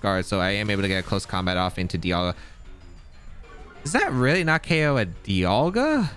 guard, so I am able to get a close combat off into Dialga. Does that really not KO a Dialga?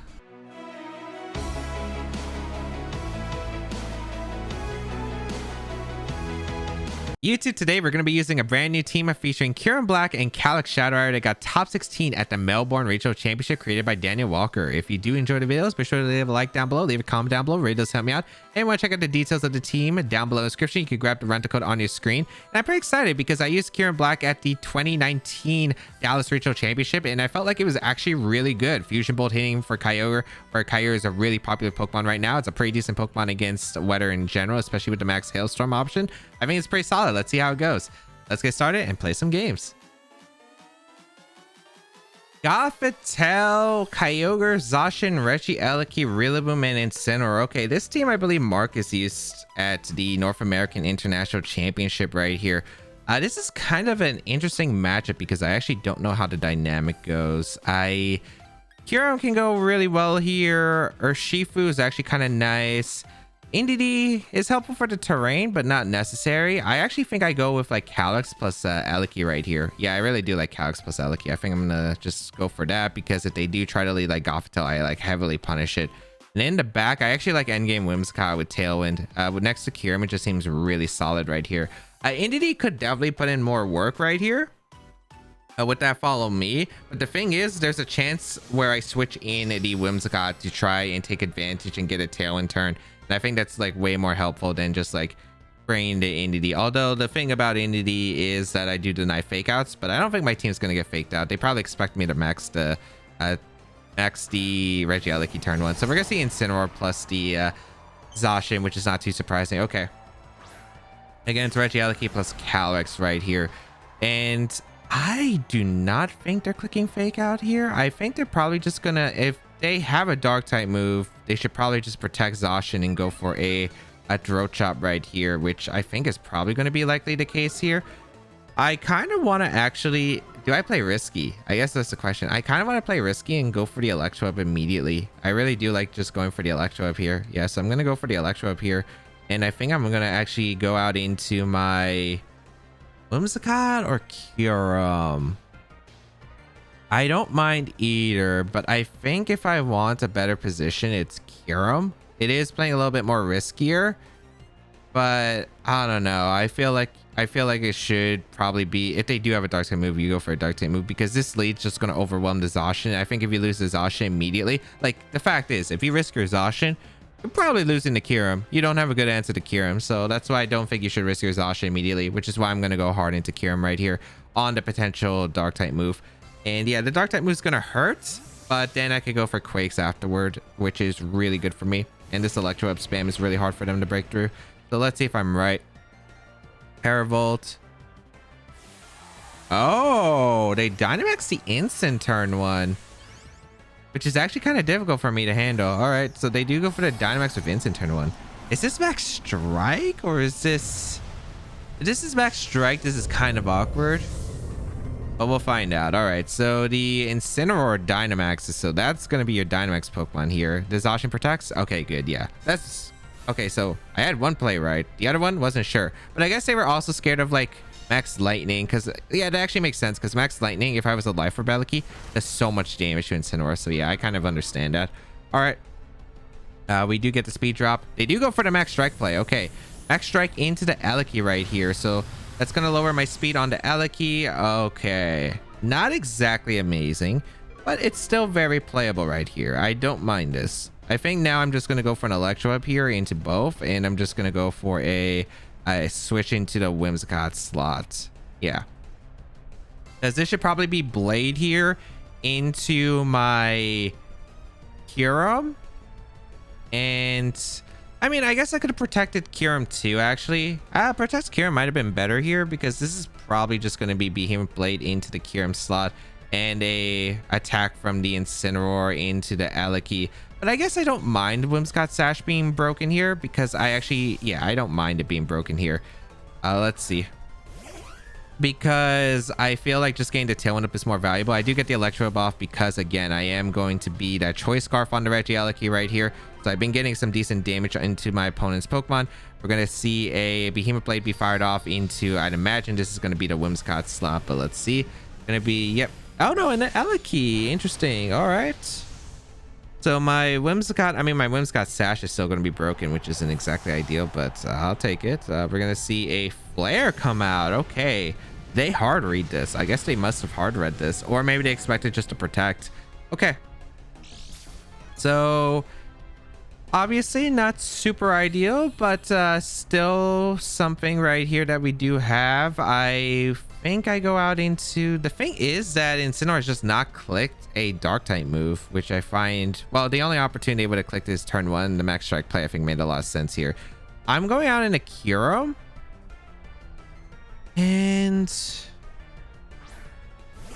YouTube, today we're going to be using a brand new team featuring Kyurem Black and Calyx Shadow that got top 16 at the Melbourne Regional Championship created by Daniel Walker. If you do enjoy the videos, be sure to leave a like down below, leave a comment down below, rate those, help me out. And want to check out the details of the team down below in the description, you can grab the rental code on your screen. And I'm pretty excited because I used Kyurem Black at the 2019 Dallas Regional Championship and I felt like it was actually really good. Fusion Bolt hitting for Kyogre, where Kyogre is a really popular Pokemon right now. It's a pretty decent Pokemon against weather in general, especially with the max Hailstorm option. I think it's pretty solid. Let's see how it goes. Let's get started and play some games. Gothitelle, Kyogre, Zacian, Regieleki, Rillaboom, and Incineroar. Okay, this team I believe Marcus used at the North American International Championship right here. This is kind of an interesting matchup because I actually don't know how the dynamic goes. Kyurem can go really well here. Urshifu is actually kind of nice. Indeedee is helpful for the terrain, but not necessary. I actually think I go with like Calyx plus Eleki right here. Yeah, I really do like Calyx plus Eleki. I think I'm gonna just go for that because if they do try to lead like Gothitelle, I like heavily punish it. And in the back, I actually like endgame Whimsicott with Tailwind. With next to Kyurem, it just seems really solid right here. Indeedee could definitely put in more work right here. With that follow me, but the thing is there's a chance where I switch in the Whimsicott to try and take advantage and get a Tailwind turn. And I think that's like way more helpful than just like bringing the Indeedee. Although the thing about Indeedee is that I do deny fake outs, but I don't think my team's gonna get faked out. They probably expect me to max the Regieleki turn 1. So we're gonna see Incineroar plus the Zacian, which is not too surprising. Okay, again, it's Regieleki plus Calyx right here, and I do not think they're clicking fake out here. I think they're probably just gonna, if they have a dark type move, they should probably just protect Zacian and go for a throat chop right here, which I think is probably going to be likely the case here. I kind of want to actually, do I play risky? I guess that's the question. I kind of want to play risky and go for the Electro up immediately. I really do like just going for the Electro up here. Yes, I'm going to go for the Electro up here. And I think I'm going to actually go out into my Whimsicott or Kyurem. I don't mind either, but I think if I want a better position, it's Kyurem. It is playing a little bit more riskier, but I don't know. I feel like it should probably be, if they do have a dark type move, you go for a dark type move because this lead's just going to overwhelm the Zacian. I think if you lose the Zacian immediately, like the fact is, if you risk your Zacian, you're probably losing to Kyurem. You don't have a good answer to Kyurem, so that's why I don't think you should risk your Zacian immediately, which is why I'm going to go hard into Kyurem right here on the potential dark type move. And yeah, the dark type move is gonna hurt, but then I could go for Quakes afterward, which is really good for me. And this Electro up spam is really hard for them to break through. So let's see if I'm right. Paravolt. Oh, they Dynamax the instant turn 1, which is actually kind of difficult for me to handle. All right, so they do go for the Dynamax with instant turn 1. Is this Max Strike or is this? If this is Max Strike, this is kind of awkward. But we'll find out. All right, so the Incineroar Dynamax, so that's going to be your Dynamax Pokemon here. The Zacian protects? Okay, good. Yeah, that's okay. So I had one play right. The other one wasn't sure, but I guess they were also scared of like Max Lightning because yeah, that actually makes sense because Max Lightning, if I was a Life Orb Eleki, does so much damage to Incineroar. So yeah, I kind of understand that. All right, we do get the speed drop. They do go for the Max Strike play. Okay, Max Strike into the Eleki right here. So that's going to lower my speed on the Eleki. Okay. Not exactly amazing, but it's still very playable right here. I don't mind this. I think now I'm just going to go for an Electro up here into both, and I'm just going to go for a switch into the Whimsicott slot. Yeah. As this should probably be Blade here into my Kyurem. And I mean, I guess I could have protected Kyurem too, actually. Protect Kyurem might have been better here because this is probably just going to be Behemoth Blade into the Kyurem slot and a attack from the Incineroar into the Eleki. But I guess I don't mind Whimsicott Sash being broken here because I actually, yeah, I don't mind it being broken here. Let's see. because I feel like just getting the Tailwind up is more valuable. I do get the Electro buff because, again, I am going to be that Choice Scarf on the Regieleki right here. So I've been getting some decent damage into my opponent's Pokemon. We're going to see a Behemoth Blade be fired off into, I'd imagine this is going to be the Whimsicott slot, but let's see. Going to be, yep. Oh, no, and the Eleki. Interesting. All right. So my Whimsicott Sash is still going to be broken, which isn't exactly ideal, but I'll take it. We're going to see a Flare come out. Okay. They hard read this. I guess they must have hard read this, or maybe they expected just to protect. Okay. So obviously not super ideal, but still something right here that we do have. I think I go out into, the thing is that Incineroar has just not clicked a dark type move, which I find, well, the only opportunity it would have clicked is turn 1. The Max Strike play I think made a lot of sense here. I'm going out into Kyurem, and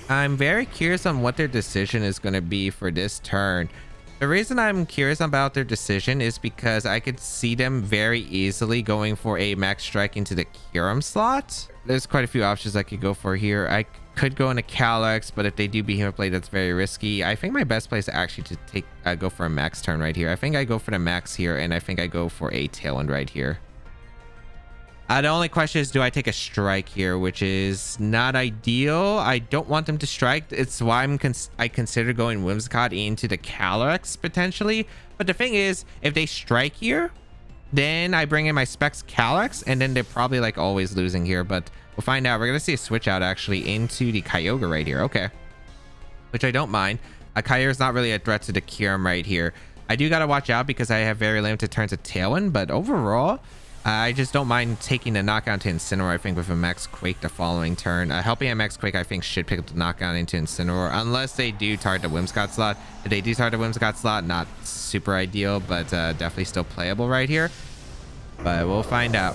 I'm very curious on what their decision is going to be for this turn. The reason I'm curious about their decision is because I could see them very easily going for a Max Strike into the Kyurem slot. There's quite a few options I could go for here. I could go into Calyx, but if they do Behemoth Blade, that's very risky. I think my best play is actually to go for a Max turn right here. I think I go for the Max here, and I think I go for a Tailwind right here. The only question is, do I take a strike here, which is not ideal. I don't want them to strike. It's why I consider going Whimsicott into the Calyx potentially. But the thing is, if they strike here, then I bring in my Specs Calyx, and then they're probably like always losing here. But we'll find out. We're going to see a switch out actually into the Kyogre right here. Okay. Which I don't mind. Kyogre is not really a threat to the Kyurem right here. I do got to watch out because I have very limited turns of Tailwind, but overall, I just don't mind taking the knockout to Incineroar, I think, with a Max Quake the following turn. Helping a Max Quake, I think, should pick up the knockout into Incineroar, unless they do target the Whimsicott slot. If they do target the Whimsicott slot, not super ideal, but definitely still playable right here. But we'll find out.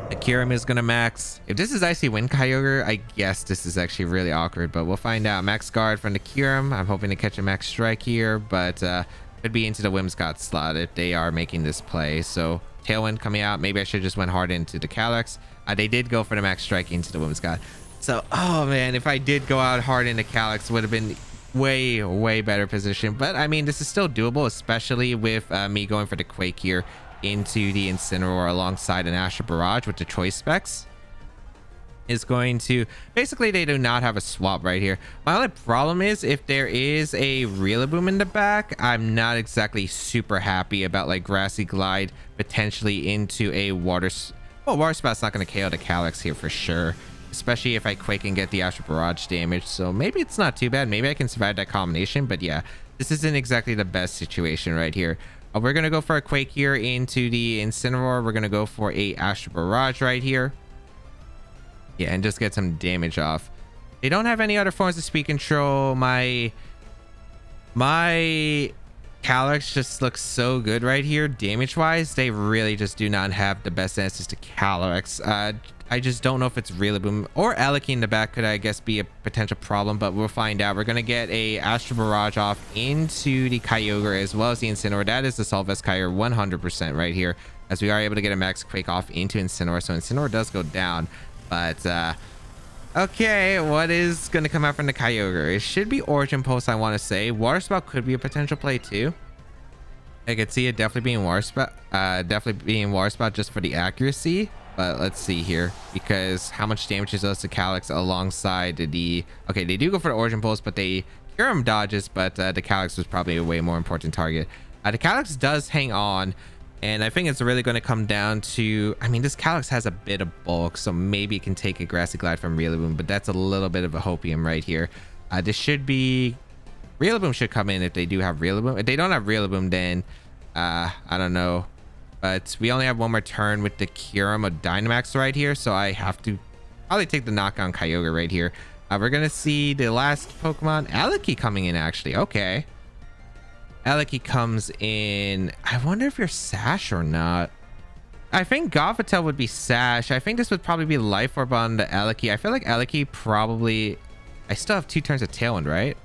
The Kyurem is going to max. If this is Icy Wind Kyogre, I guess this is actually really awkward, but we'll find out. Max Guard from the Kyurem. I'm hoping to catch a Max Strike here, but could be into the Whimsicott slot if they are making this play. So Tailwind coming out. Maybe I should just went hard into the Calyx. They did go for the Max Strike into the Whimsicott. So, oh man, if I did go out hard into Calyx, would have been way better position. But I mean, this is still doable, especially with me going for the Quake here into the Incineroar alongside an Astral Barrage with the Choice Specs. Is going to, basically they do not have a swap right here. My only problem is if there is a Rillaboom in the back, I'm not exactly super happy about like Grassy Glide potentially into a Water Spout's not going to KO the Calyx here for sure, especially if I Quake and get the Astral Barrage damage. So maybe it's not too bad. Maybe I can survive that combination, but yeah, this isn't exactly the best situation right here. We're going to go for a Quake here into the Incineroar. We're going to go for a Astral Barrage right here. Yeah, and just get some damage off. They don't have any other forms of speed control. My Calyx just looks so good right here. Damage wise, they really just do not have the best answers to Calyx. I just don't know if it's Rillaboom or Eleki in the back could, I guess, be a potential problem, but we'll find out. We're going to get a Astral Barrage off into the Kyogre as well as the Incineroar. That is the Solvest Kyogre 100% right here, as we are able to get a Max Quake off into Incineroar. So Incineroar does go down. But okay, what is going to come out from the Kyogre? It should be Origin Pulse, I want to say. Water Spout could be a potential play too. I could see it definitely being Water Spout just for the accuracy. But let's see here, because how much damage is does to Calyx alongside the... Okay, they do go for the Origin Pulse, but they Kyurem dodges, but the Calyx was probably a way more important target. The Calyx does hang on. And I think it's really going to come down to, I mean, this Calyx has a bit of bulk, so maybe it can take a Grassy Glide from Rillaboom, but that's a little bit of a hopium right here. This should be, Rillaboom should come in if they do have Rillaboom. If they don't have Rillaboom, then I don't know. But we only have one more turn with the Kyurem of Dynamax right here, so I have to probably take the knockout Kyogre right here. We're going to see the last Pokemon, Eleki, coming in actually. Okay. Eleki comes in. I wonder if you're Sash or not. I think Gothitelle would be Sash. I think this would probably be Life Orb on the Eleki. I feel like Eleki probably... I still have 2 turns of Tailwind, right?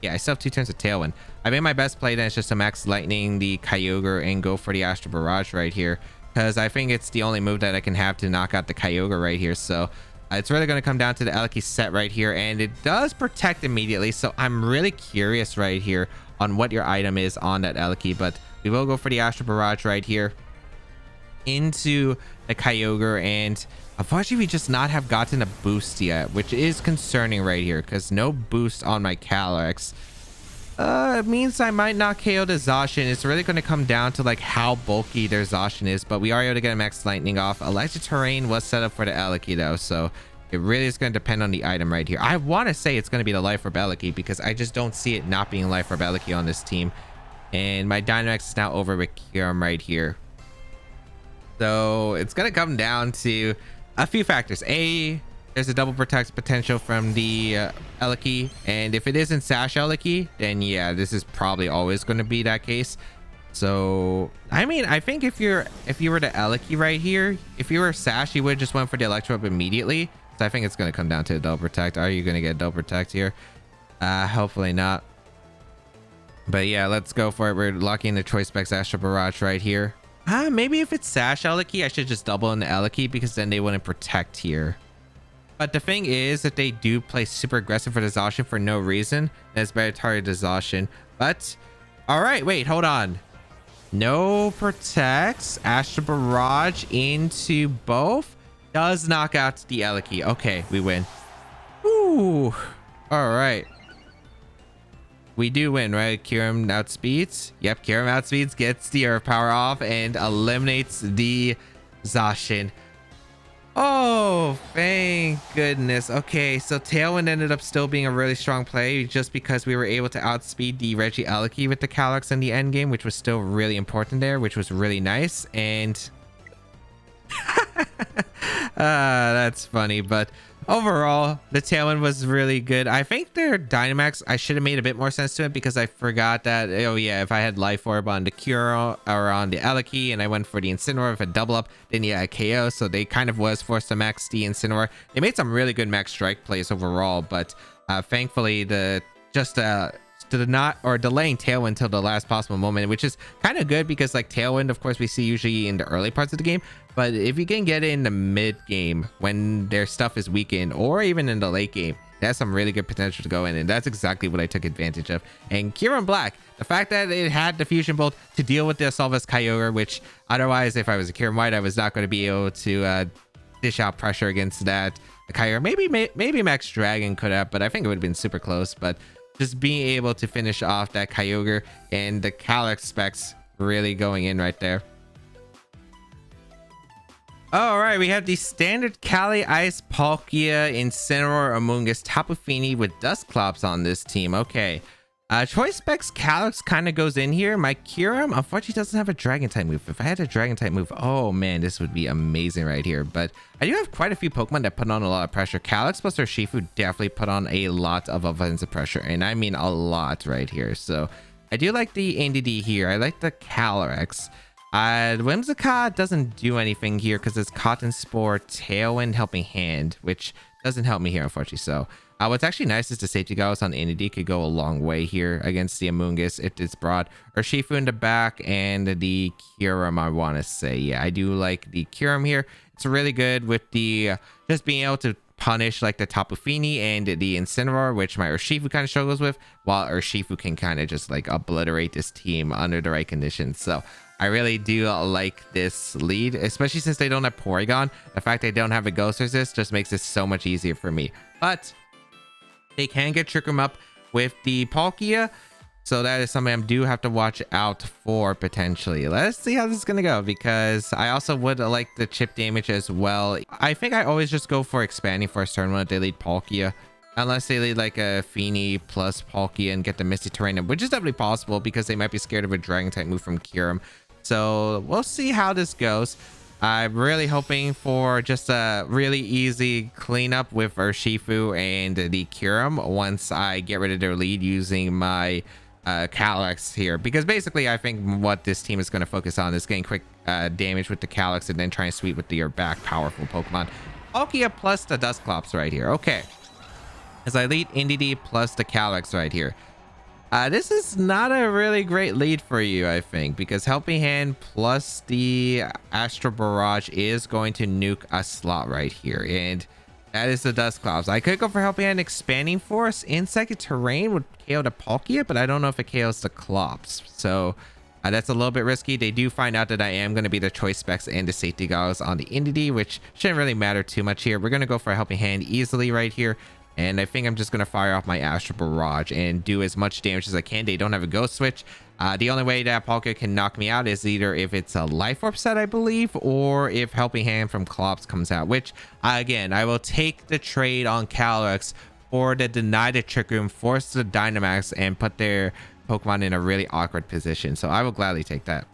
Yeah, I still have 2 turns of Tailwind. I made my best play then. It's just to Max Lightning the Kyogre and go for the Astral Barrage right here, because I think it's the only move that I can have to knock out the Kyogre right here. So It's really going to come down to the Eliki set right here, and it does protect immediately. So I'm really curious right here on what your item is on that Eliki, but we will go for the Astral Barrage right here into the Kyogre, and unfortunately we just not have gotten a boost yet, which is concerning right here because no boost on my Calyrex. It means I might not KO the Zacian. It's really going to come down to like how bulky their Zacian is, but we are able to get a Max Lightning off. Electric Terrain was set up for the Eliki though, so it really is going to depend on the item right here. I want to say it's going to be the Life Orb Eliki because I just don't see it not being Life Orb Eliki on this team. And my Dynamax is now over with Kyurem right here. So it's going to come down to a few factors. A, there's a double protect potential from the Eliki, and if it isn't Sash Eliki, then yeah, this is probably always going to be that case. So I mean, I think if you were the Eliki right here, if you were Sash, you would just went for the Electro Up immediately. So I think it's going to come down to a double protect. Are you going to get double protect here? Hopefully not. But yeah, let's go for it. We're locking the Choice Specs Astral Barrage right here. Maybe if it's Sash Eliki, I should just double in the Eliki because then they wouldn't protect here. But the thing is that they do play super aggressive for the Zacian for no reason. And it's better to target the Zacian. But all right, wait, hold on. No protects. Astral Barrage into both. Does knock out the Eliki. Okay, we win. Ooh. All right. We do win, right? Kyurem outspeeds. Yep, Kyurem outspeeds, gets the Earth Power off, and eliminates the Zacian. Oh, thank goodness. Okay, so Tailwind ended up still being a really strong play just because we were able to outspeed the Reggie Eliki with the Calyrex in the end game, which was still really important there, which was really nice. And that's funny, but overall the Tailwind was really good. I think their Dynamax, I should have made a bit more sense to it because I forgot that, oh yeah, if I had Life Orb on the Cure or on the Eliki and I went for the Incineroar, if I double up, then yeah, I KO. So they kind of was forced to max the Incineroar. They made some really good max strike plays overall, but thankfully delaying Tailwind till the last possible moment, which is kind of good because like Tailwind, of course, we see usually in the early parts of the game, but if you can get it in the mid game when their stuff is weakened or even in the late game, that's some really good potential to go in, and that's exactly what I took advantage of. And Kyurem Black, the fact that it had the Fusion Bolt to deal with the Assault's Kyogre, which otherwise if I was a Kyurem White, I was not going to be able to dish out pressure against that Kyogre. Maybe Max Dragon could have, but I think it would have been super close. But just being able to finish off that Kyogre and the Calyrex specs really going in right there. All right, we have the standard Kali Ice, Palkia, Incineroar, Amoonguss, Tapu Fini with Dusclops on this team. Okay. Choice Specs Calyrex kind of goes in here. My Kyurem, unfortunately, doesn't have a Dragon type move. If I had a Dragon type move, oh man, this would be amazing right here. But I do have quite a few Pokemon that put on a lot of pressure. Calyrex plus Urshifu definitely put on a lot of offensive pressure, and I mean a lot right here. So I do like the NDD here. I like the Calyrex. Whimsicott doesn't do anything here because it's Cotton Spore, Tailwind, Helping Hand, which doesn't help me here, unfortunately. So what's actually nice is the safety goggles on NDD could go a long way here against the Amoonguss if it's brought Urshifu in the back and the Kyurem, I want to say. Yeah, I do like the Kyurem here. It's really good with the just being able to punish like the Tapu Fini and the Incineroar, which my Urshifu kind of struggles with, while Urshifu can kind of just like obliterate this team under the right conditions. So I really do like this lead, especially since they don't have Porygon. The fact they don't have a Ghost Resist just makes this so much easier for me. But they can get Trick 'em Up with the Palkia, so that is something I do have to watch out for potentially. Let's see how this is going to go, because I also would like the chip damage as well. I think I always just go for expanding first turn when they lead Palkia. Unless they lead like a Fini plus Palkia and get the Misty Terrain, which is definitely possible because they might be scared of a Dragon type move from Kyurem. So we'll see how this goes. I'm really hoping for just a really easy cleanup with Urshifu and the Kyurem once I get rid of their lead using my Calyrex here. Because basically I think what this team is going to focus on is getting quick damage with the Calyrex and then try and sweep with your back powerful Pokemon. Palkia plus the Dusclops right here. Okay. As I lead NDD plus the Calyrex right here. This is not a really great lead for you, I think, because Helping Hand plus the Astral Barrage is going to nuke a slot right here. And That is the Dust Clouds. I could go for Helping Hand, Expanding Force. Insect Terrain would KO the Palkia, but I don't know if it KOs the Clops. So that's a little bit risky. They do find out that I am going to be the choice specs and the safety goggles on the Entity, which shouldn't really matter too much here. We're going to go for a Helping Hand easily right here. And I think I'm just going to fire off my Astral Barrage and do as much damage as I can. They don't have a Ghost Switch. The only way that Palkia can knock me out is either if it's a Life Orb set, I believe, or if Helping Hand from Clops comes out, which, again, I will take the trade on Calyrex for the Deny the Trick Room, force the Dynamax, and put their Pokemon in a really awkward position. So I will gladly take that.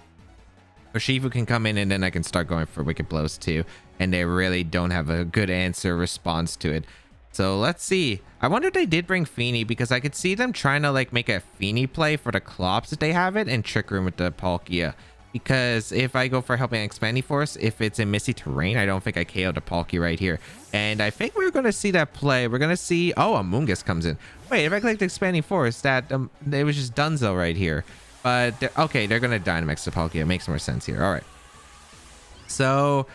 Urshifu can come in, and then I can start going for Wicked Blows too. And they really don't have a good answer response to it. So let's see. I wonder if they did bring Feeny, because I could see them trying to like make a Feeny play for the Clops if they have it, and Trick Room with the Palkia. Because if I go for Helping Expanding Force, if it's in Misty Terrain, I don't think I KO the Palkia right here. And I think we're going to see that play. We're going to see... Oh, Amoonguss comes in. Wait, if I clicked Expanding Force, that it was just Dunzo right here. But, okay, they're going to Dynamax the Palkia. It makes more sense here. All right. So...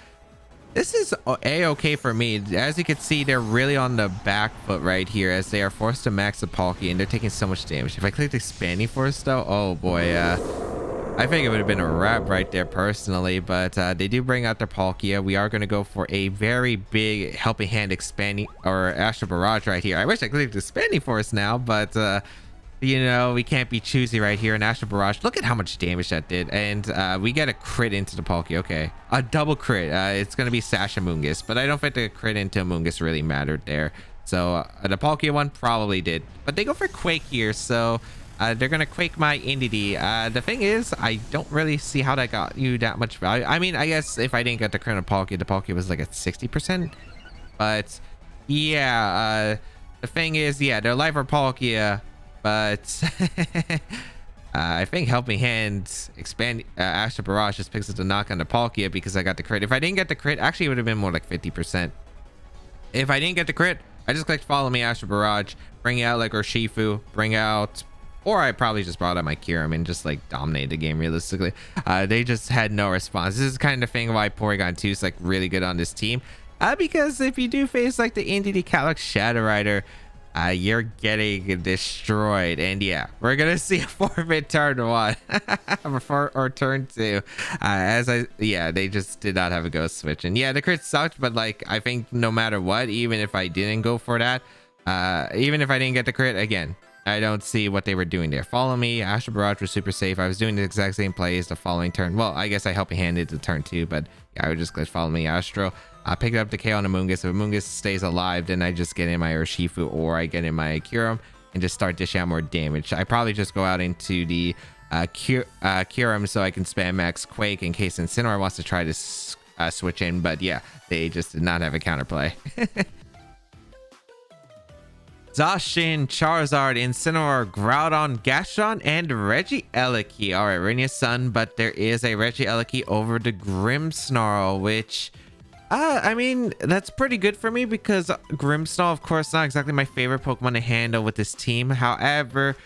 this is a-okay for me. As you can see, they're really on the back foot right here as they are forced to max the Palkia, and they're taking so much damage. If I clicked Expanding Force, though, oh boy, I think it would have been a wrap right there personally, but they do bring out their Palkia. We are going to go for a very big Helping Hand expanding or Astral Barrage right here. I wish I clicked Expanding Force now, but you know, we can't be choosy right here. In Astral Barrage, look at how much damage that did. And we get a crit into the Palkia. Okay, a double crit. It's going to be Sash Amoonguss, but I don't think the crit into Amoonguss really mattered there. So the Palkia one probably did. But they go for Quake here, so they're going to Quake my Entity. The thing is, I don't really see how that got you that much value. I mean, I guess if I didn't get the crit on Palkia, the Palkia was like at 60%. But yeah, the thing is, yeah, they're life or Palkia. But I think Helping Hand expand Astral Barrage just picks up the knock on the Palkia because I got the crit. If I didn't get the crit, actually it would have been more like 50%. If I didn't get the crit, I just clicked Follow Me Astral Barrage, bring out like Urshifu, bring out, or I probably just brought out my Kyurem and just like dominated the game realistically. They just had no response. This is kind of the thing why Porygon 2 is like really good on this team. Because if you do face like the Entity Calyrex Shadow Rider, you're getting destroyed. And yeah, we're gonna see a forfeit turn 1 or turn 2 they just did not have a Ghost Switch. And yeah, the crit sucked, but like I think no matter what, even if I didn't go for that, even if I didn't get the crit, again, I don't see what they were doing there. Follow Me Astral Barrage was super safe. I was doing the exact same plays the following turn. Well, I guess I Helping Handed the turn 2, but yeah, I would just click Follow Me Astral. I pick up the KO on Amoonguss. If Amoonguss stays alive, then I just get in my Urshifu or I get in my Kyurem and just start dishing out more damage. I probably just go out into the Kyurem so I can spam max Quake in case Incineroar wants to try to switch in. But yeah, they just did not have a counterplay. Zacian, Charizard, Incineroar, Groudon, Gastron, and Regieleki. All right, Rainier Sun, but there is a Regieleki over the Grimmsnarl, which... I mean, that's pretty good for me because Grimmsnarl, of course, not exactly my favorite Pokemon to handle with this team. However,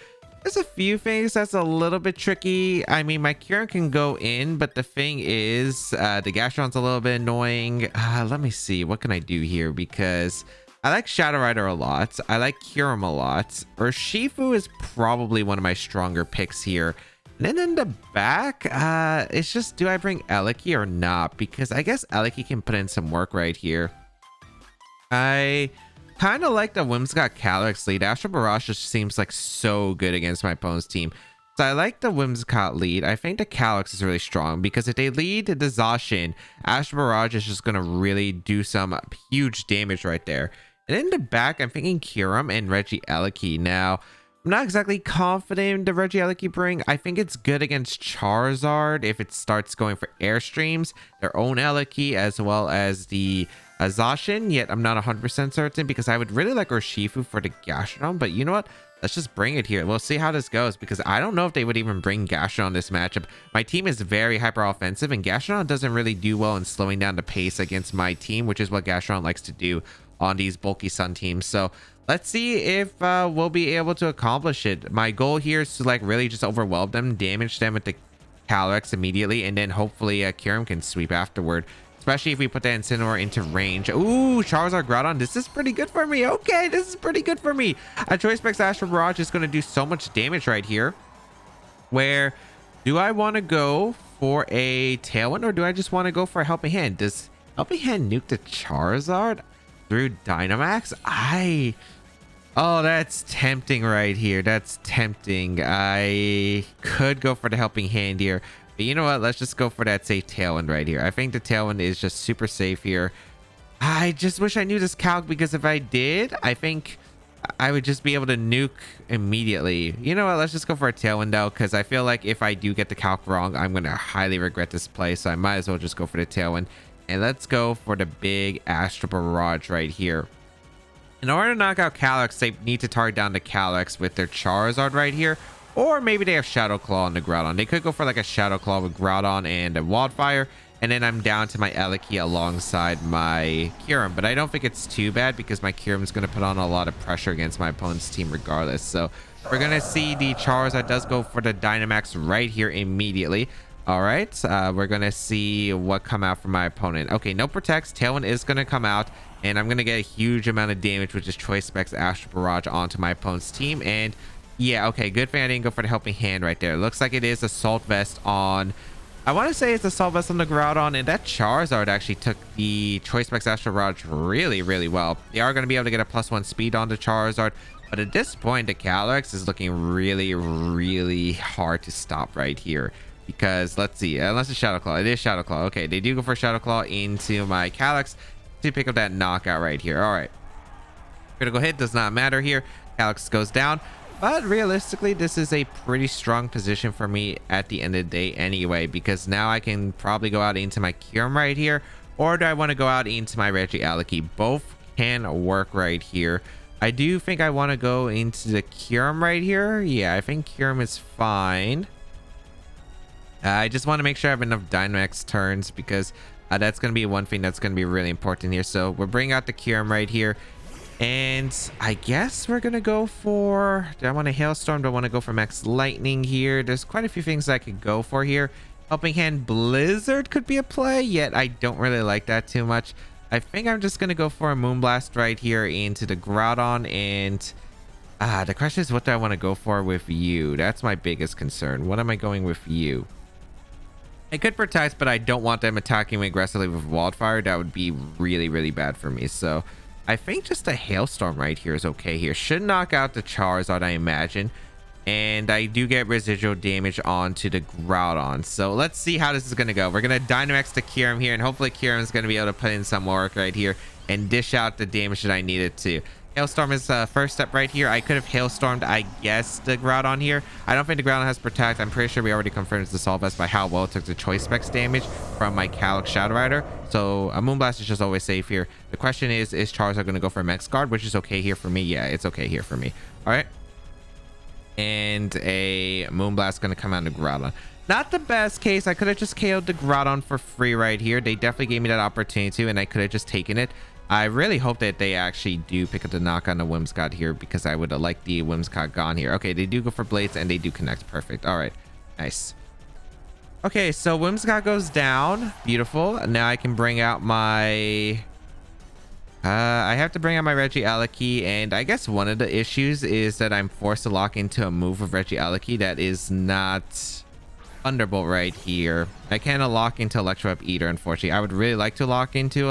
there's a few things that's a little bit tricky. I mean, my Kyurem can go in, but the thing is, the Gastron's a little bit annoying. Let me see. What can I do here? Because I like Shadow Rider a lot. I like Kyurem a lot. Urshifu is probably one of my stronger picks here. And then in the back, it's just, do I bring Eleki or not? Because I guess Eleki can put in some work right here. I kind of like the Whimsicott Calyrex lead. Astral Barrage just seems like so good against my opponent's team. So I like the Whimsicott lead. I think the Calyrex is really strong because if they lead the Zacian, Astral Barrage is just going to really do some huge damage right there. And in the back, I'm thinking Kyurem and Regieleki. Now, I'm not exactly confident in the Regieleki bring. I think it's good against Charizard if it starts going for Airstreams, their own Eleki, as well as the Zacian. Yet I'm not 100% certain because I would really like Urshifu for the Gastrodon. But you know what? Let's just bring it here. We'll see how this goes because I don't know if they would even bring Gastrodon this matchup. My team is very hyper offensive and Gastrodon doesn't really do well in slowing down the pace against my team, which is what Gastrodon likes to do on these bulky Sun teams. So let's see if we'll be able to accomplish it. My goal here is to like really just overwhelm them, damage them with the Calyrex immediately, and then hopefully Kyurem can sweep afterward. especially if we put that Incineroar into range. Ooh, Charizard Groudon. This is pretty good for me. Okay, this is pretty good for me. A Choice Specs Astral Barrage is going to do so much damage right here. Where do I want to go for a Tailwind, or do I just want to go for a Helping Hand? Does Helping Hand nuke the Charizard through Dynamax? Oh, that's tempting right here. That's tempting. I could go for the Helping Hand here. But you know what? Let's just go for that safe Tailwind right here. I think the Tailwind is just super safe here. I just wish I knew this calc, because if I did, I think I would just be able to nuke immediately. You know what? Let's just go for a Tailwind though, because I feel like if I do get the calc wrong, I'm going to highly regret this play. So I might as well just go for the Tailwind. And let's go for the big Astral Barrage right here. In order to knock out Calyrex, they need to target down the Calyrex with their Charizard right here. Or maybe they have Shadow Claw on the Groudon. They could go for like a Shadow Claw with Groudon and a Wildfire. And then I'm down to my Elekey alongside my Kyurem. But I don't think it's too bad, because my Kyurem is going to put on a lot of pressure against my opponent's team regardless. So we're going to see the Charizard does go for the Dynamax right here immediately. All right, we're going to see what come out from my opponent. Okay, no Protects. Tailwind is going to come out. And I'm going to get a huge amount of damage with this Choice Specs Astral Barrage onto my opponent's team. And yeah, okay, good thing I didn't go for the Helping Hand right there. It looks like it is Assault Vest on... I want to say it's Assault Vest on the Groudon, and that Charizard actually took the Choice Specs Astral Barrage really, really well. They are going to be able to get a +1 speed on the Charizard, but at this point, the Calyrex is looking really, really hard to stop right here. Because, let's see, unless it's Shadow Claw. It is Shadow Claw. Okay, they do go for Shadow Claw into my Calyrex to pick up that knockout right here. All right. Critical hit does not matter here. Calyrex goes down. But realistically, this is a pretty strong position for me at the end of the day anyway, because now I can probably go out into my Kyurem right here, or do I want to go out into my Regieleki? Both can work right here. I do think I want to go into the Kyurem right here. Yeah, I think Kyurem is fine. I just want to make sure I have enough Dynamax turns, because that's going to be one thing that's going to be really important here. So we're bringing out the Kyurem right here. And I guess we're going to go for... Do I want a Hailstorm? Do I want to go for Max Lightning here? There's quite a few things I could go for here. Helping Hand Blizzard could be a play, yet I don't really like that too much. I think I'm just going to go for a Moonblast right here into the Groudon. And the question is, what do I want to go for with you? That's my biggest concern. What am I going with you? I could Protect, but I don't want them attacking me aggressively with Wildfire. That would be really, really bad for me. So I think just a Hailstorm right here is okay here. Should knock out the Charizard, I imagine. And I do get residual damage onto the Groudon. So let's see how this is going to go. We're going to Dynamax the Kyurem here, and hopefully Kyurem is going to be able to put in some work right here and dish out the damage that I needed to. Hailstorm is first step right here. I could have Hailstormed, I guess, the Groudon here. I don't think the Groudon has Protect. I'm pretty sure we already confirmed it's the Assault Vest by how well it took the Choice Specs damage from my Calyrex Shadow Rider. So a Moonblast is just always safe here. The question is Charizard going to go for a Max Guard, which is okay here for me? Yeah, it's okay here for me. All right. And a Moonblast going to come out of Groudon. Not the best case. I could have just KO'd the Groudon for free right here. They definitely gave me that opportunity to, and I could have just taken it. I really hope that they actually do pick up the knock on the Whimsicott here, because I would have liked the Whimsicott gone here. Okay, they do go for Blades, and they do connect. Perfect. All right. Nice. Okay, so Whimsicott goes down. Beautiful. Now I can bring out my... I have to bring out my Regieleki, and I guess one of the issues is that I'm forced to lock into a move of Regieleki that is not Thunderbolt right here. I can't lock into Electro Up either, unfortunately. I would really like to lock into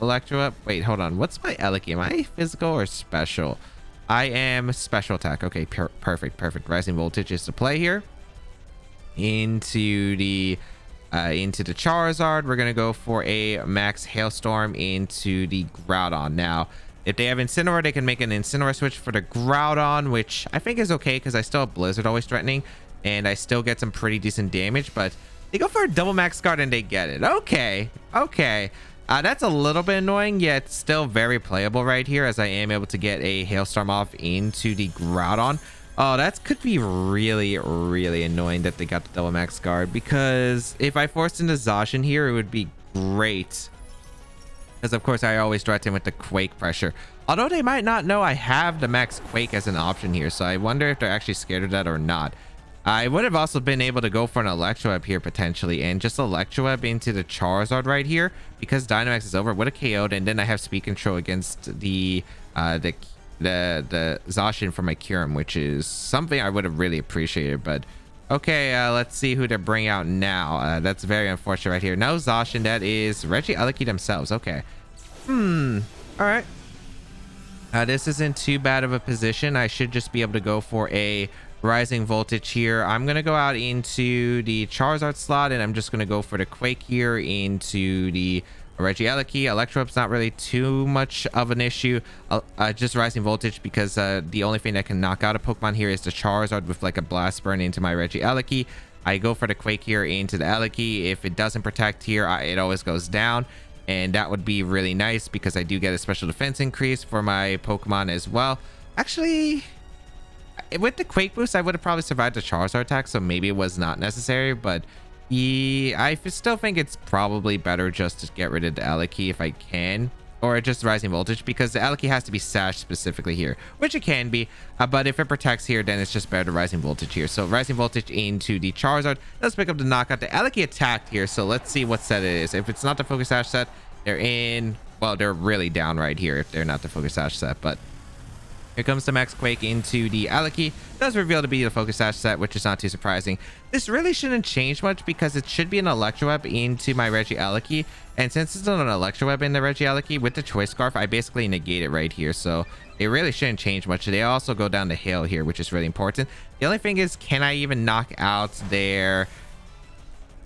Electro Up. Wait, hold on. What's my Eleki? Am I physical or special? I am special attack. Okay, perfect. Rising Voltage is the play here. Into the Charizard, we're gonna go for a Max Hailstorm into the Groudon. Now, if they have Incineroar, they can make an Incineroar switch for the Groudon, which I think is okay, because I still have Blizzard always threatening, and I still get some pretty decent damage. But they go for a double Max Guard and they get it. Okay. That's a little bit annoying, yet still very playable right here, as I am able to get a Hailstorm off into the Groudon. Oh, that could be really, really annoying that they got the double Max Guard, because if I forced into Zacian here, it would be great. Because, of course, I always threaten with the Quake pressure. Although they might not know I have the Max Quake as an option here, so I wonder if they're actually scared of that or not. I would have also been able to go for an Electro Web here potentially, and just Electro Web into the Charizard right here, because Dynamax is over. Would have KO'd, and then I have speed control against the Zacian for my Kyurem, which is something I would have really appreciated. But okay, let's see who to bring out now. That's very unfortunate right here. No Zacian, that is Regieleki themselves. Okay. All right. This isn't too bad of a position. I should just be able to go for a Rising Voltage here. I'm gonna go out into the Charizard slot, and I'm just gonna go for the Quake here into the Regieleki. Electro-Up's not really too much of an issue. Just Rising Voltage, because the only thing that can knock out a Pokemon here is the Charizard with like a Blast Burn into my Regieleki. I go for the Quake here into the Eleki. If it doesn't protect here, it always goes down, and that would be really nice because I do get a special defense increase for my Pokemon as well. Actually, with the Quake boost, I would have probably survived the Charizard attack, so maybe it was not necessary. But I still think it's probably better just to get rid of the Eleki if I can, or just Rising Voltage, because the Eleki has to be sashed specifically here, which it can be. But if it protects here, then it's just better to Rising Voltage here. So Rising Voltage into the Charizard. Let's pick up the knockout. The Eleki attacked here, so let's see what set it is. If it's not the Focus Sash set, they're in. Well, they're really down right here if they're not the Focus Sash set, but here comes the Max Quake into the Eleki. Does reveal to be the Focus Sash set, which is not too surprising. This really shouldn't change much because it should be an Electro Web into my Regieleki. And since it's not an Electro Web in the Regieleki, with the Choice Scarf, I basically negate it right here. So it really shouldn't change much. They also go down to Hail here, which is really important. The only thing is, can I even knock out their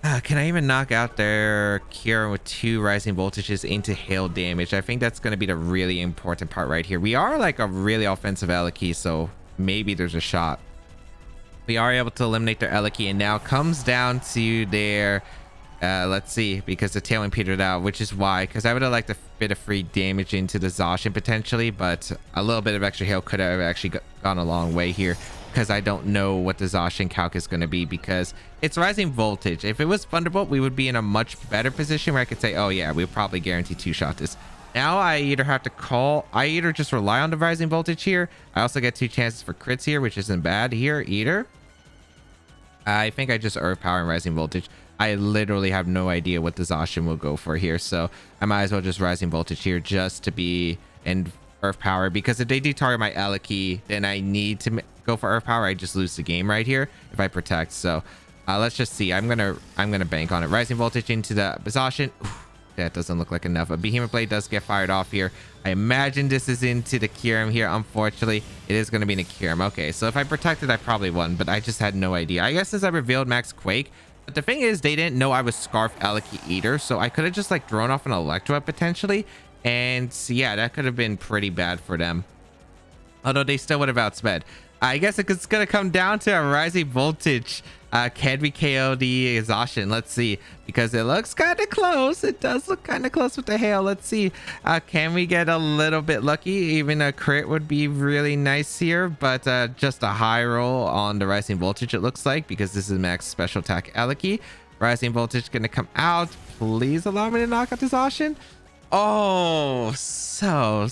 Kyurem with 2 Rising Voltages into Hail damage? I think that's going to be the really important part right here. We are like a really offensive Eleki, so maybe there's a shot. We are able to eliminate their Eleki, and now comes down to their let's see, because the Tailwind petered out, which is why, because I would have liked a bit of free damage into the Zacian potentially, but a little bit of extra Hail could have actually gone a long way here, because I don't know what the Zacian calc is going to be, because it's Rising Voltage. If it was Thunderbolt, we would be in a much better position where I could say, oh yeah, we'll probably guarantee 2-shot this. Now I either just rely on the Rising Voltage here. I also get 2 chances for crits here, which isn't bad here either. I think I just Earth Power and Rising Voltage. I literally have no idea what the Zacian will go for here, so I might as well just Rising Voltage here just to be in Earth Power, because if they do target my Eleki, then I need to go for Earth Power. I just lose the game right here if I protect. So let's just see. I'm gonna bank on it. Rising Voltage into the Zacian. That doesn't look like enough. A Behemoth Blade does get fired off here. I imagine this is into the Kyurem here. Unfortunately, it is going to be in the Kyurem. Okay, so if I protected, I probably won, but I just had no idea. I guess since I revealed Max Quake, but the thing is, they didn't know I was Scarf Eleki either, so I could have just like thrown off an Electro Web potentially, and yeah, that could have been pretty bad for them. Although they still would have outsped. I guess it's going to come down to a Rising Voltage. Can we KO the Zacian? Let's see, because it looks kind of close. It does look kind of close with the Hail. Let's see. Can we get a little bit lucky? Even a crit would be really nice here, but just a high roll on the Rising Voltage, it looks like, because this is Max Special Attack Eleki. Rising Voltage going to come out. Please allow me to knock out the Zacian. Oh, so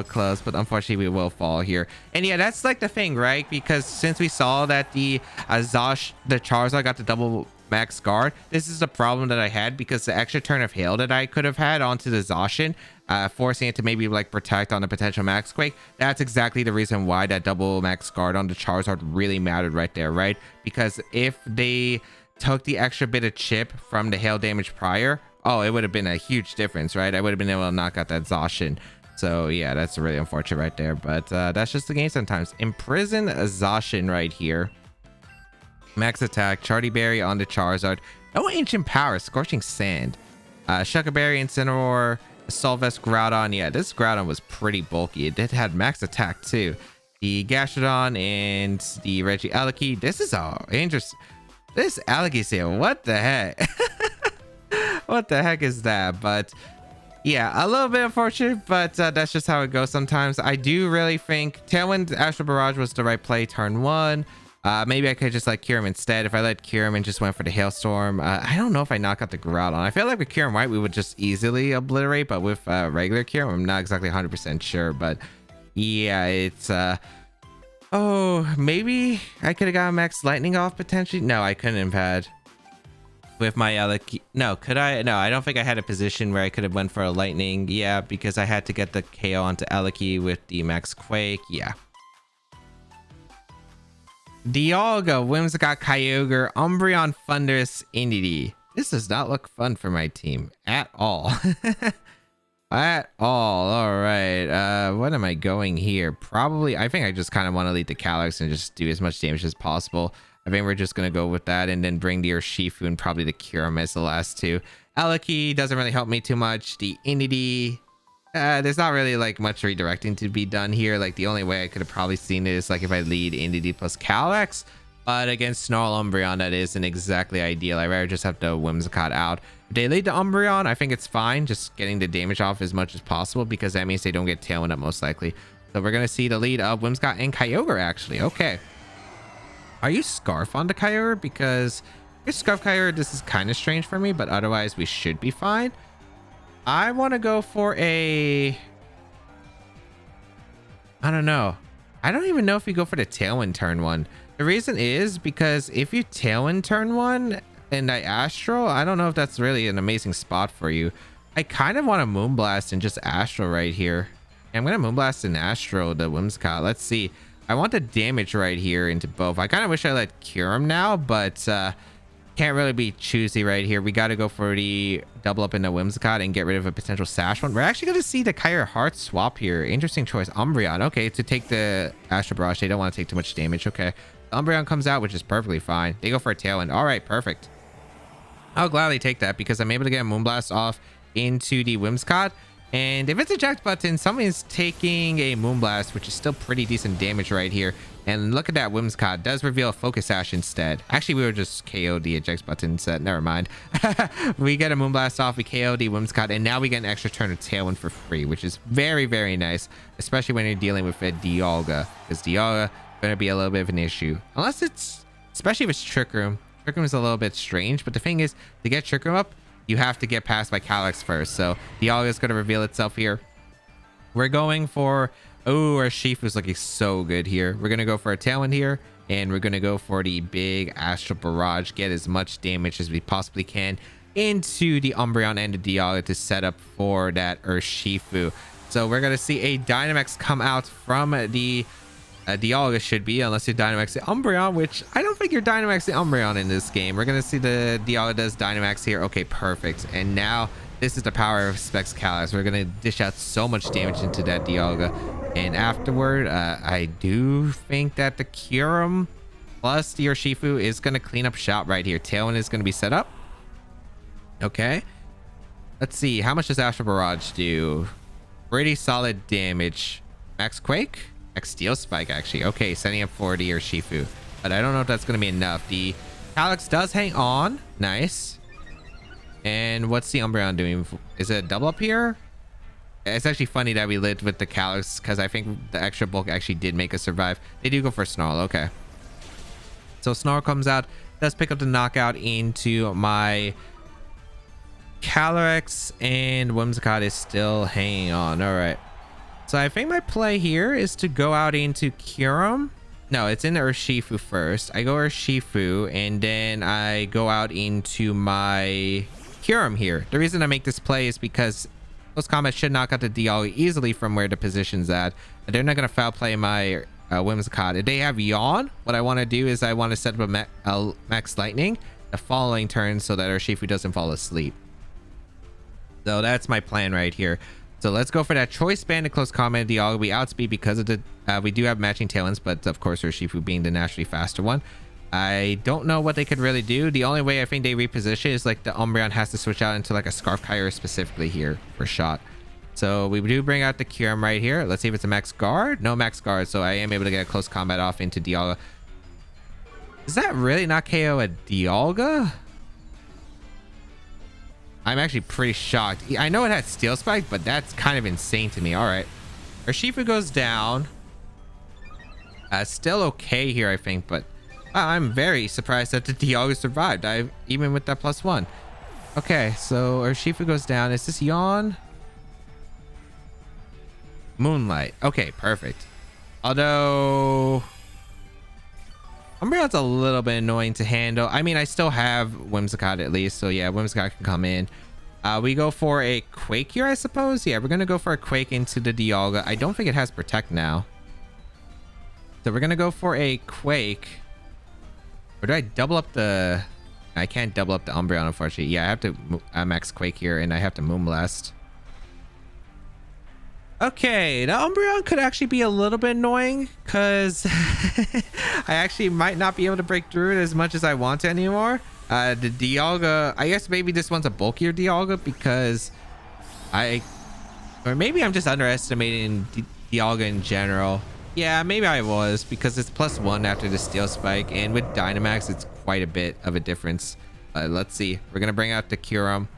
close, but unfortunately we will fall here. And yeah, that's like the thing, right? Because since we saw that the Charizard got the double max guard, this is the problem that I had, because the extra turn of Hail that I could have had onto the Zacian, forcing it to maybe like protect on a potential Max Quake, that's exactly the reason why that double max guard on the Charizard really mattered right there, right? Because if they took the extra bit of chip from the Hail damage prior, oh, it would have been a huge difference, right? I would have been able to knock out that Zacian. So yeah, that's really unfortunate right there, but that's just the game sometimes. Imprison Zacian right here. Max attack, Charty Berry on the Charizard. No Ancient Power, Scorching Sand. Shucker Berry, Incineroar, Assault Vest, Groudon. Yeah, this Groudon was pretty bulky. It did have max attack too. The Gastrodon and the Regieleki. This is interesting. This Eleki's here. What the heck? What the heck is that? But yeah, a little bit unfortunate, but that's just how it goes sometimes. I do really think Tailwind Astral Barrage was the right play turn 1. Maybe I could just let Kyurem instead. If I let Kyurem and just went for the Hailstorm, I don't know if I knock out the Groudon. I feel like with Kyurem White we would just easily obliterate, but with regular Kyurem I'm not exactly 100% sure. But yeah, it's Oh, maybe I could have got max lightning off potentially. No, I couldn't have had with my Alec. No, could I? No, I don't think I had a position where I could have went for a lightning. Yeah, because I had to get the KO onto Aleki with the max quake. Yeah. Dialga, Whimsicott, Kyogre, Umbreon, Thundurus, Indeedee. This does not look fun for my team at all. At all. All right. What am I going here? Probably, I think I just kind of want to lead the Calyx and just do as much damage as possible. I think we're just going to go with that and then bring the Urshifu and probably the Kyurem as the last two. Aleki doesn't really help me too much. The Indeedee, there's not really like much redirecting to be done here. Like the only way I could have probably seen it is like if I lead Indeedee plus Calyx. But against Snarl Umbreon, that isn't exactly ideal. I'd rather just have the Whimsicott out. If they lead to Umbreon, I think it's fine. Just getting the damage off as much as possible because that means they don't get Tailwind up most likely. So we're going to see the lead of Whimsicott and Kyogre actually. Okay. Are you Scarf on the Kyogre? Because if Scarf Kyogre, this is kind of strange for me, but otherwise we should be fine. I want to go for a... I don't know. I don't even know if you go for the Tailwind turn one. The reason is because if you Tailwind turn one and I Astral, I don't know if that's really an amazing spot for you. I kind of want to Moonblast and just Astral right here. I'm going to Moonblast and Astral the Whimsicott. Let's see. I want the damage right here into both. I kind of wish I let Kyurem now, but can't really be choosy right here. We got to go for the double up in the Whimsicott and get rid of a potential Sash one. We're actually going to see the Kyogre Heart swap here. Interesting choice. Umbreon. Okay, to take the Astral Barrage. They don't want to take too much damage. Okay. Umbreon comes out, which is perfectly fine. They go for a Tailwind. All right, perfect. I'll gladly take that because I'm able to get a Moonblast off into the Whimsicott. And if it's eject button, someone's taking a Moonblast, which is still pretty decent damage right here. And look at that, Whimsicott does reveal a Focus Sash instead. Actually, we were just KO the eject button set. Never mind. We get a Moonblast off, we KO the Whimsicott, and now we get an extra turn of Tailwind for free, which is very, very nice, especially when you're dealing with a Dialga, because Dialga going to be a little bit of an issue. Unless it's, especially if it's Trick Room. Trick Room is a little bit strange, but the thing is, to get Trick Room up, you have to get past by Calyx first. So Dialga is going to reveal itself here. We're going for... Oh, our Urshifu's looking so good here. We're going to go for a Tailwind here. And we're going to go for the big Astral Barrage. Get as much damage as we possibly can into the Umbreon and the Dialga to set up for that Urshifu. So we're going to see a Dynamax come out from the... Dialga should be, unless you Dynamax the Umbreon, which I don't think you're Dynamax the Umbreon in this game. We're going to see the Dialga does Dynamax here. Okay, perfect. And now this is the power of Specs Calyx. We're going to dish out so much damage into that Dialga. And afterward, I do think that the Kyurem plus the Urshifu is going to clean up shop right here. Tailwind is going to be set up. Okay. Let's see. How much does Astral Barrage do? Pretty solid damage. Max Quake? Steel Spike actually. Okay, setting up for the Urshifu, but I don't know if that's going to be enough. The Calyx does hang on. Nice. And what's the Umbreon doing? Is it a double up here? It's actually funny that we lived with the Calyx because I think the extra bulk actually did make us survive. They do go for Snarl. Okay, so Snarl comes out, does pick up the knockout into my Calyx, and Whimsicott is still hanging on. All right. So I think my play here is to go out into Kyurem. No, it's in the Urshifu first. I go Urshifu, and then I go out into my Kyurem here. The reason I make this play is because Close Combat should knock out the Dialga easily from where the position's at. They're not going to foul play my Whimsicott. If they have Yawn, what I want to do is I want to set up a Max Lightning the following turn so that Urshifu doesn't fall asleep. So that's my plan right here. So let's go for that Choice Band to Close Combat Dialga. We outspeed because of the... we do have matching Tailwinds, but of course Urshifu being the naturally faster one. I don't know what they could really do. The only way I think they reposition is like the Umbreon has to switch out into like a Scarf Kyogre specifically here for shot. So we do bring out the Kyurem right here. Let's see if it's a Max Guard. No Max Guard, so I am able to get a Close Combat off into Dialga. Does that really not KO a Dialga? I'm actually pretty shocked. I know it had Steel Spike, but that's kind of insane to me. All right. Urshifu goes down. Still okay here, I think, but I'm very surprised that the Dialga survived. Even with that +1. Okay, so Urshifu goes down. Is this Yawn? Moonlight. Okay, perfect. Although Umbreon's a little bit annoying to handle. I mean, I still have Whimsicott at least, so yeah, Whimsicott can come in. We go for a Quake here, I suppose. Yeah, we're gonna go for a Quake into the Dialga. I don't think it has Protect now, so we're gonna go for a Quake. Or do I double up the... I can't double up the Umbreon, unfortunately. Yeah, I have to max Quake here, and I have to Moonblast. Okay, the Umbreon could actually be a little bit annoying because I actually might not be able to break through it as much as I want to anymore. The Dialga, I guess maybe this one's a bulkier Dialga because or maybe I'm just underestimating Dialga in general. Yeah, maybe I was, because it's +1 after the Steel Spike, and with Dynamax, it's quite a bit of a difference. Let's see. We're going to bring out the Kyurem.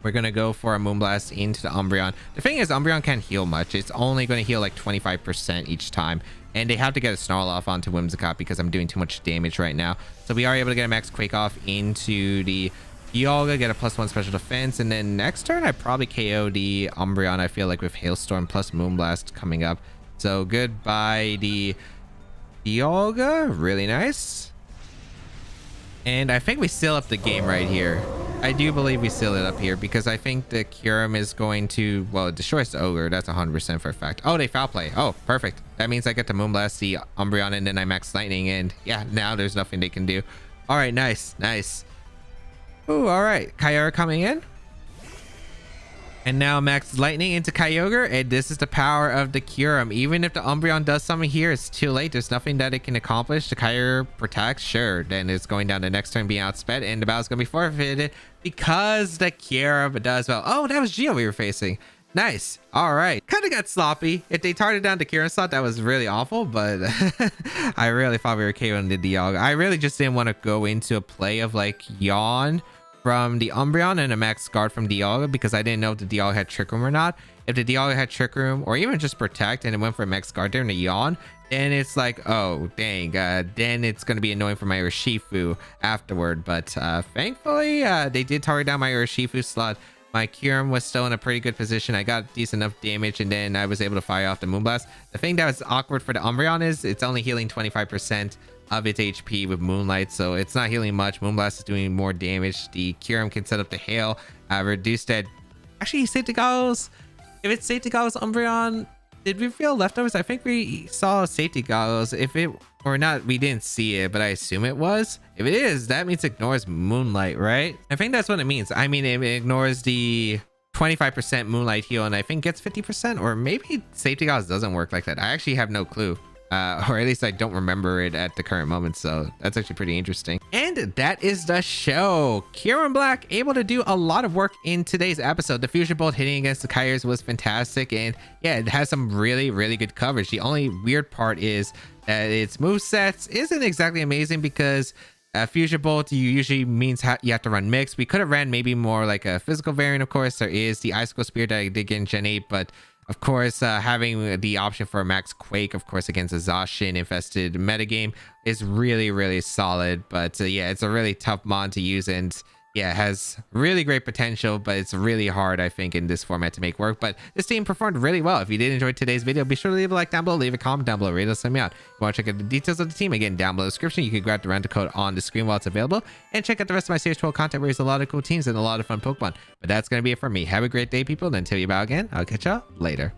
We're going to go for a Moonblast into the Umbreon. The thing is, Umbreon can't heal much. It's only going to heal like 25% each time. And they have to get a Snarl off onto Whimsicott because I'm doing too much damage right now. So we are able to get a Max Quake off into the Dialga, get a +1 special defense. And then next turn, I probably KO the Umbreon, I feel like, with Hailstorm plus Moonblast coming up. So goodbye the Dialga. Really nice. And I think we seal up the game right here. I do believe we seal it up here because I think the Kyurem is going to, well, it destroys the Ogre. That's 100% for a fact. Oh, they foul play. Oh, perfect. That means I get to Moonblast the Umbreon and then I max Lightning. And yeah, now there's nothing they can do. All right, nice, nice. Ooh, all right. Kyogre coming in. And now Max Lightning into Kyogre, and this is the power of the Kyurem. Even if the Umbreon does something here, it's too late. There's nothing that it can accomplish. The Kyogre protects, sure. Then it's going down the next turn being outsped, and the battle's going to be forfeited because the Kyurem does well. Oh, that was Geo we were facing. Nice. All right. Kind of got sloppy. If they targeted down the Kyurem slot, that was really awful, but I really thought we were KOing the Dialga. I really just didn't want to go into a play of like Yawn from the Umbreon and a Max Guard from Dialga because I didn't know if the Dialga had Trick Room or not. If the Dialga had Trick Room or even just Protect and it went for a Max Guard during the Yawn, then it's like, oh, dang. Then it's going to be annoying for my Urshifu afterward. But thankfully, they did target down my Urshifu slot. My Kyurem was still in a pretty good position. I got decent enough damage and then I was able to fire off the Moonblast. The thing that was awkward for the Umbreon is it's only healing 25% of its HP with Moonlight, so it's not healing much. Moonblast is doing more damage. The Kyurem can set up the hail, reduce that. Actually, safety goggles. If it's safety goggles Umbreon, did we feel leftovers? I think we saw safety goggles. If it or not, we didn't see it, but I assume it was. If it is, that means it ignores Moonlight, right? I think that's what it means. I mean, it ignores the 25% Moonlight heal, and I think gets 50%, or maybe safety goggles doesn't work like that. I actually have no clue. Or at least I don't remember it at the current moment, so that's actually pretty interesting. And that is the show. Kyurem Black able to do a lot of work in today's episode. The Fusion Bolt hitting against the Kyogres was fantastic, and yeah, it has some really, really good coverage. The only weird part is that its movesets isn't exactly amazing because Fusion Bolt usually means you have to run mix. We could have ran maybe more like a physical variant, of course. There is the Icicle Spear that I did get in Gen 8, but of course, having the option for a Max Quake, of course, against a Zacian infested metagame is really, really solid. But yeah, it's a really tough mod to use, and yeah, it has really great potential, but it's really hard, I think, in this format to make work. But this team performed really well. If you did enjoy today's video, be sure to leave a like down below, leave a comment down below, rate us, send me out. If you want to check out the details of the team, again, down below in the description, you can grab the rental code on the screen while it's available, and check out the rest of my Series 12 content where there's a lot of cool teams and a lot of fun Pokemon. But that's going to be it for me. Have a great day, people, and until you bow again, I'll catch y'all later.